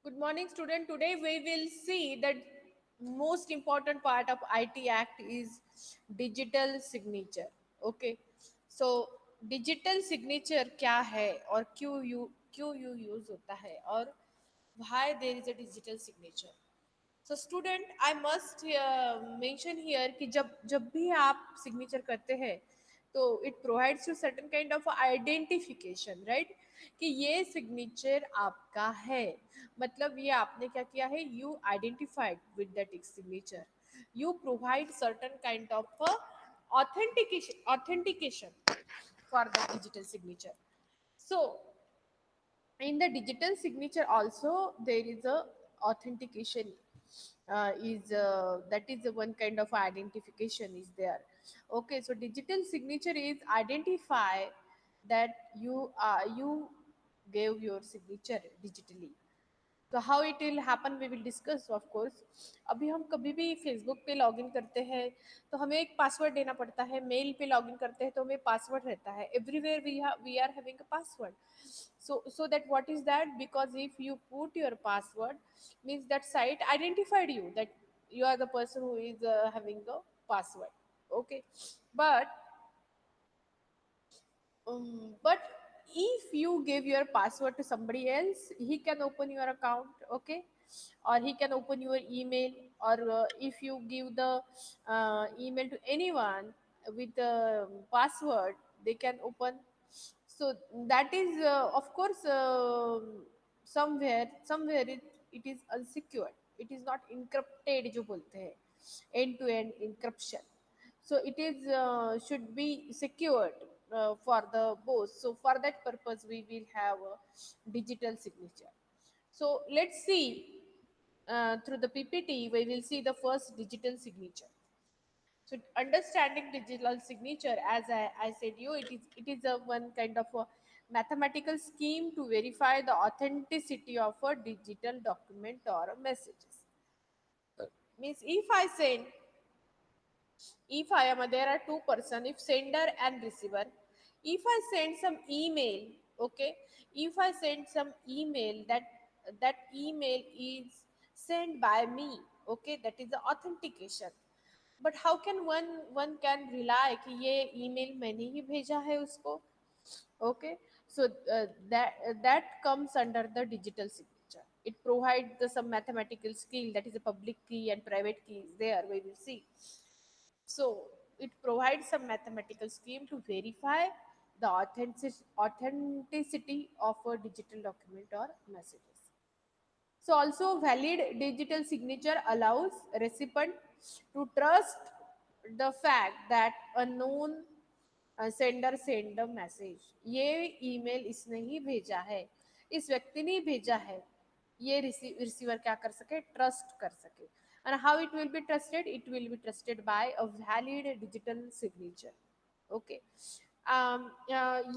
Good morning, student. Today we will see that most important part of IT Act is digital signature. Okay, so digital signature क्या है और क्यों you use होता है और why there is a digital signature. So student I must mention here कि जब जब भी आप सिग्नेचर करते हैं तो it provides you certain kind of identification, right, कि ये सिग्नेचर आपका है। मतलब ये आपने क्या किया है, you identified with that signature, you provide certain kind of authentication for the digital signature. So in the digital signature also there is a authentication, is that is the one kind of identification is there. Okay, so digital signature is identify that you gave your signature digitally. तो how it will happen we will discuss of course. अभी हम कभी भी Facebook पे login करते हैं तो हमें एक पासवर्ड देना पड़ता है, मेल पे लॉगिन करते हैं तो हमें पासवर्ड रहता है, everywhere we are having a password. So that what is that, because if you put your password means that site identified you that you are the person who is having a password. Okay, but but if you give your password to somebody else, he can open your account. Okay, or he can open your email, or if you give the email to anyone with the password, they can open. So that is of course somewhere it is unsecured, it is not encrypted जो बोलते हैं, end to end encryption. So it is should be secured for the both. So for that purpose we will have a digital signature. So let's see, through the PPT we will see the first digital signature. So understanding digital signature, as I said you, it is a one kind of a mathematical scheme to verify the authenticity of a digital document or a messages. Means if I am there are two person, if sender and receiver, if I send some email, okay, if I send some email, that email is sent by me, okay, that is the authentication. But how can one one can rely कि ये email मैंने ही भेजा है उसको. Okay, so that comes under the digital signature. It provides the some mathematical skill, that is a public key and private key is there we will see. So it provides some mathematical scheme to verify the authenticity of a digital document or messages. So also valid digital signature allows recipient to trust the fact that a known sender send a message. ये email इसने ही भेजा है, इस व्यक्ति ने ही भेजा है, ये रिसीवर क्या कर सके, ट्रस्ट कर सके. And how it will be trusted, it will be trusted by a valid digital signature. Okay,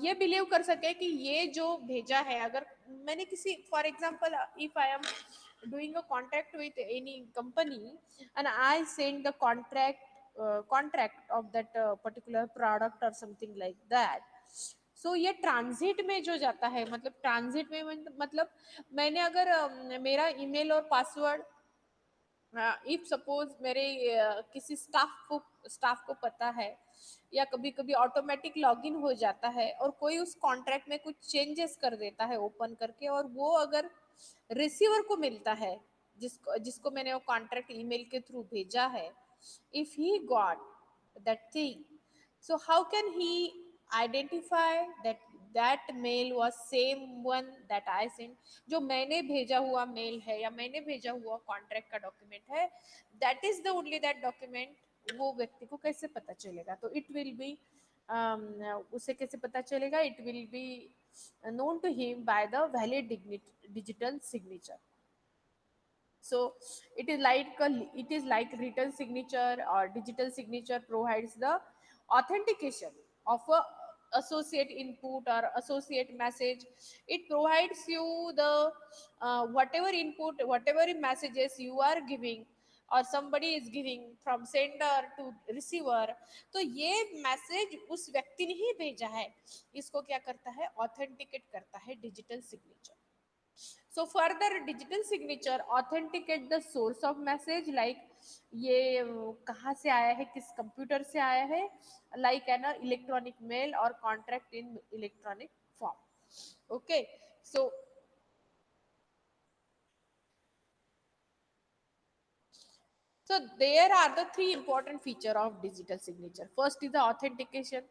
ये बिलीव कर सके कि ये जो भेजा है, अगर मैंने किसी for example if I am doing a contract with any company and I send the contract of that particular product or something like that. सो ये ट्रांजिट में जो जाता है, मतलब ट्रांजिट में मतलब मैंने अगर मेरा ईमेल और पासवर्ड, इफ सपोज मेरे किसी स्टाफ को पता है, या कभी कभी ऑटोमेटिक लॉगिन हो जाता है और कोई उस कॉन्ट्रैक्ट में कुछ चेंजेस कर देता है ओपन करके, और वो अगर रिसीवर को मिलता है जिसको जिसको मैंने वो कॉन्ट्रैक्ट ईमेल के थ्रू भेजा है, if he got that thing, so how can he identify that that mail was same one that I sent, जो मैंने भेजा हुआ मेल है या मैंने भेजा हुआ कॉन्ट्रैक्ट का डॉक्यूमेंट है, that is the only that document, वो व्यक्ति को कैसे पता चलेगा. तो इट विल बी उसे कैसे पता चलेगा, it will be known to him by the valid digital signature. So it is like written signature or digital signature provides the authentication of a associate input or associate message. It provides you the whatever input, whatever messages you are giving और somebody is giving from sender to receiver, तो ये message उस व्यक्ति ने ही भेजा है, इसको क्या करता है, ऑथेंटिकेट करता है digital signature. So further digital signature authenticate the source of message, like ये कहाँ से आया है, किस कंप्यूटर से आया है, like an electronic mail or contract in electronic form. Okay, so there are the three important feature of digital signature. First is the authentication.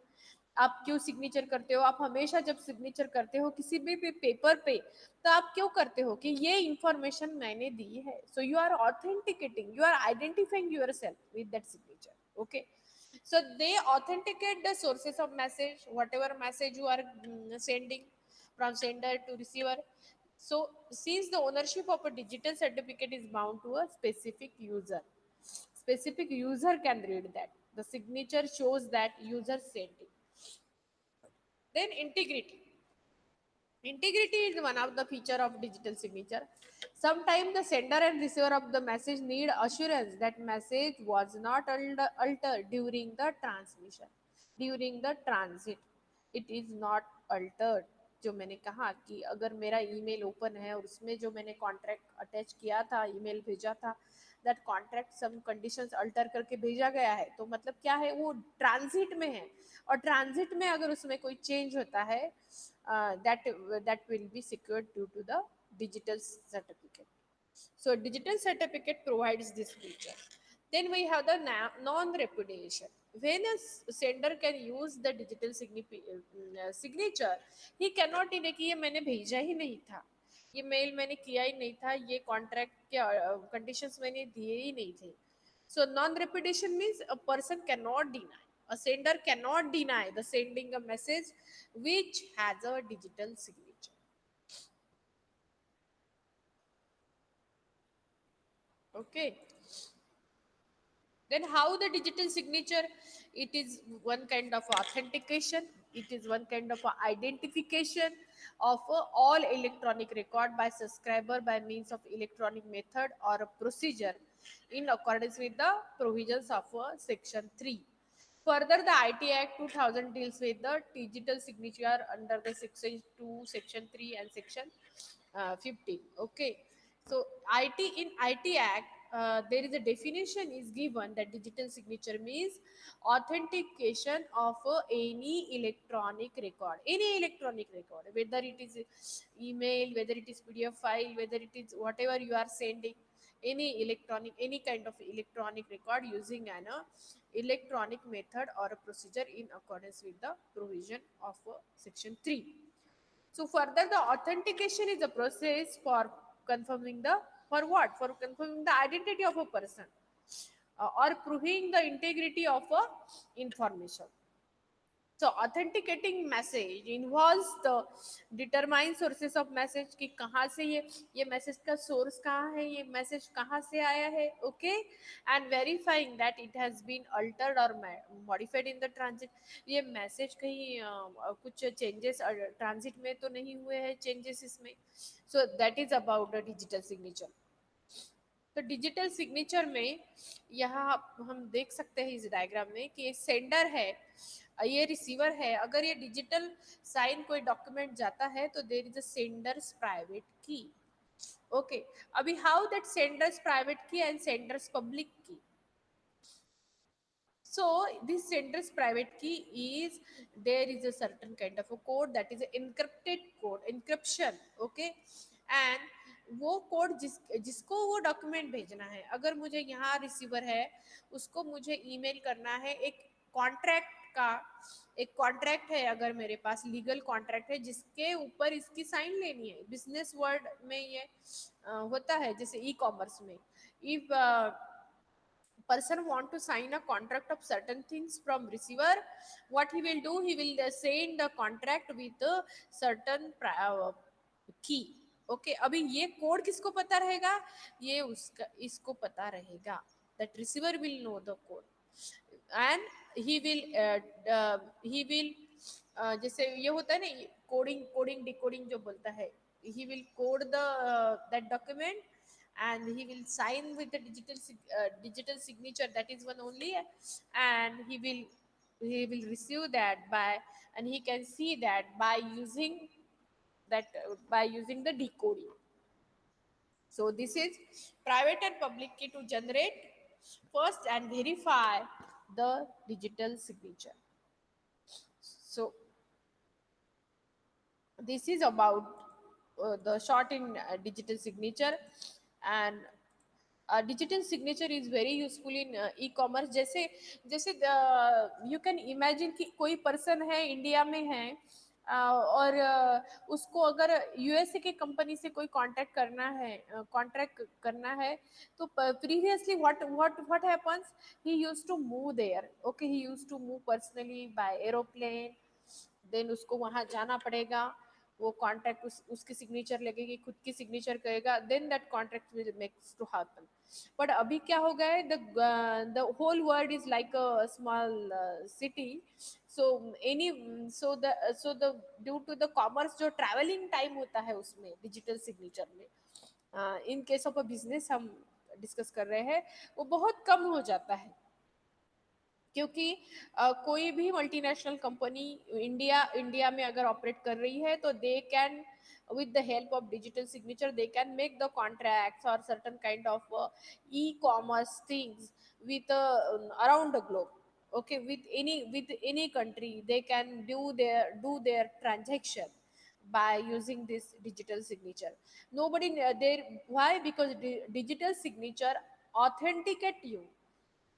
आप क्यों सिग्नेचर करते हो, आप हमेशा जब सिग्नेचर करते हो किसी भी पेपर पे, तो आप क्यों करते हो कि ये इंफॉर्मेशन मैंने दी है. So you are authenticating, you are identifying yourself with that signature. Okay, so they authenticate the sources of message, whatever message you are sending from sender to receiver. So since the ownership of a digital certificate is bound to a specific user can read that the signature shows that user sent it. Then integrity is one of the feature of digital signature. Sometimes the sender and receiver of the message need assurance that message was not altered during the transmission, during the transit. It is not altered. जो मैंने कहा कि अगर मेरा email open है और उसमें जो मैंने कॉन्ट्रैक्ट अटैच किया था, ईमेल भेजा था, that contract some conditions alter करके भेजा गया है, तो मतलब क्या है, वो ट्रांजिट में है. और ट्रांजिट में अगर उसमें कोई चेंज होता है, that will be secured due to the digital certificate. So digital certificate provides this feature. Then we have the non-repudiation. When a sender can use the digital signature, he cannot deny कि ये मैंने भेजा ही नहीं था, ये mail मैंने किया ही नहीं था, ये कॉन्ट्रैक्ट के कंडीशंस मैंने दिए ही नहीं थे. So non-repudiation means a person cannot deny, a sender cannot deny the sending a message which has a digital signature. Okay, then how the digital signature, it is one kind of authentication, it is one kind of identification of all electronic record by subscriber by means of electronic method or a procedure in accordance with the provisions of section 3. Further, the IT Act 2000 deals with the digital signature under the section 2, section 3 and section 15. Okay, so IT Act, there is a definition is given that digital signature means authentication of any electronic record, whether it is email, whether it is PDF file, whether it is whatever you are sending, any kind of electronic record using an electronic method or a procedure in accordance with the provision of section 3. So further, the authentication is a process for confirming the, for what? For confirming the identity of a person or proving the integrity of a information. So authenticating message involves the determine sources of message कि कहाँ से ये message का source कहाँ है, ये message कहाँ से आया है. Okay, and verifying that it has been altered और मॉडिफाइड इन द ट्रांजिट. ये मैसेज कहीं कुछ चेंजेस ट्रांजिट में तो नहीं हुए हैं चेंजेस इसमें. So that is about the digital signature. तो डिजिटल सिग्नेचर में यहाँ हम देख सकते हैं इस डायग्राम में कि ये सेंडर है, ये रिसीवर है. अगर ये डिजिटल साइन कोई डॉक्यूमेंट जाता है तो there is a sender's private key. Okay, अभी how that sender's private key and sender's public key. So this sender's private key is, there is a certain kind of a code that is an encrypted code, encryption. Okay, and वो code जिसको वो document भेजना है, अगर मुझे यहाँ receiver है, उसको मुझे ईमेल करना है एक कॉन्ट्रैक्ट का, एक कॉन्ट्रैक्ट है अगर मेरे पास लीगल कॉन्ट्रैक्ट है जिसके ऊपर इसकी साइन लेनी है. बिजनेस वर्ल्ड में ये होता है, जैसे ई कॉमर्स में. If person want to sign a contract of certain things from receiver, what he will do, he will send the contract with a certain key. Okay, अभी ये कोड किसको पता रहेगा, ये उसका इसको पता रहेगा. That receiver will know the code and he will जैसे ये होता है ना, कोडिंग कोडिंग डिकोडिंग जो बोलता है, he will code the that document and he will sign with the digital signature, that is one only. And he will receive that by, and he can see that by using that by using the decoding. So this is private and public key to generate first and verify the digital signature. So this is about the short in digital signature. And digital signature is very useful in e commerce. जैसे जैसे you can imagine कि कोई person है India में है, और उसको अगर यूएसए के कंपनी से कोई कांटेक्ट करना है, कॉन्ट्रैक्ट करना है, तो previously what happens, he used to move there. Okay, he used to move personally by aeroplane. Then उसको वहां जाना पड़ेगा, वो कॉन्ट्रैक्ट उसकी सिग्नेचर लगेगी, खुद की सिग्नेचर करेगा, then that contract will makes to happen. But अभी क्या हो गया है, the whole world is like a small city. So any so the so the due to the commerce, जो ट्रैवलिंग टाइम होता है उसमें डिजिटल सिग्नेचर में, in case of a business हम डिस्कस कर रहे हैं, वो बहुत कम हो जाता है. क्योंकि कोई भी मल्टीनेशनल कंपनी इंडिया इंडिया में अगर ऑपरेट कर रही है, तो they can, with the help of digital signature, they can make the contracts or certain kind of e-commerce things with around the globe. Okay, with any country they can do their transaction by using this digital signature. Nobody there. Why? Because digital signature authenticate you.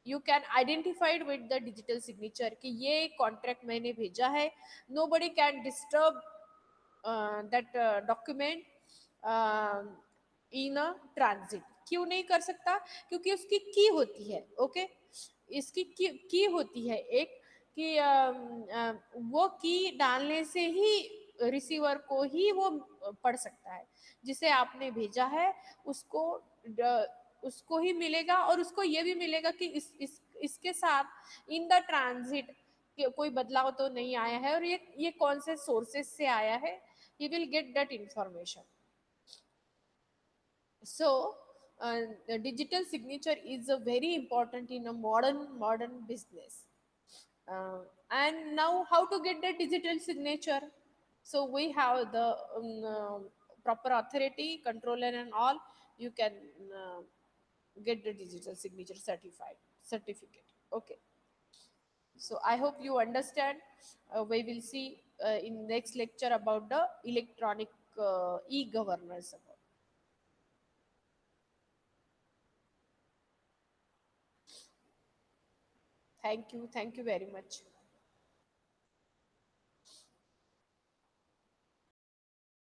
You can identified with the digital signature कि ये contract मैंने भेजा है. Nobody can disturb that document in a transit. क्यों नहीं कर सकता? क्योंकि उसकी की होती है. ओके, इसकी की होती है एक, कि वो की डालने से ही रिसीवर को ही वो पढ़ सकता है. जिसे आपने भेजा है उसको उसको ही मिलेगा, और उसको ये भी मिलेगा कि इसके साथ इन द ट्रांजिट कोई बदलाव तो नहीं आया है, और ये कौन से सोर्सेस से आया है. He will get that information. So the digital signature is a very important in a modern business. And now how to get the digital signature? So we have the proper authority, controller and all. You can uh, get the digital signature certificate. Okay, so I hope you understand. We will see in next lecture about the electronic e-governance. Thank you very much.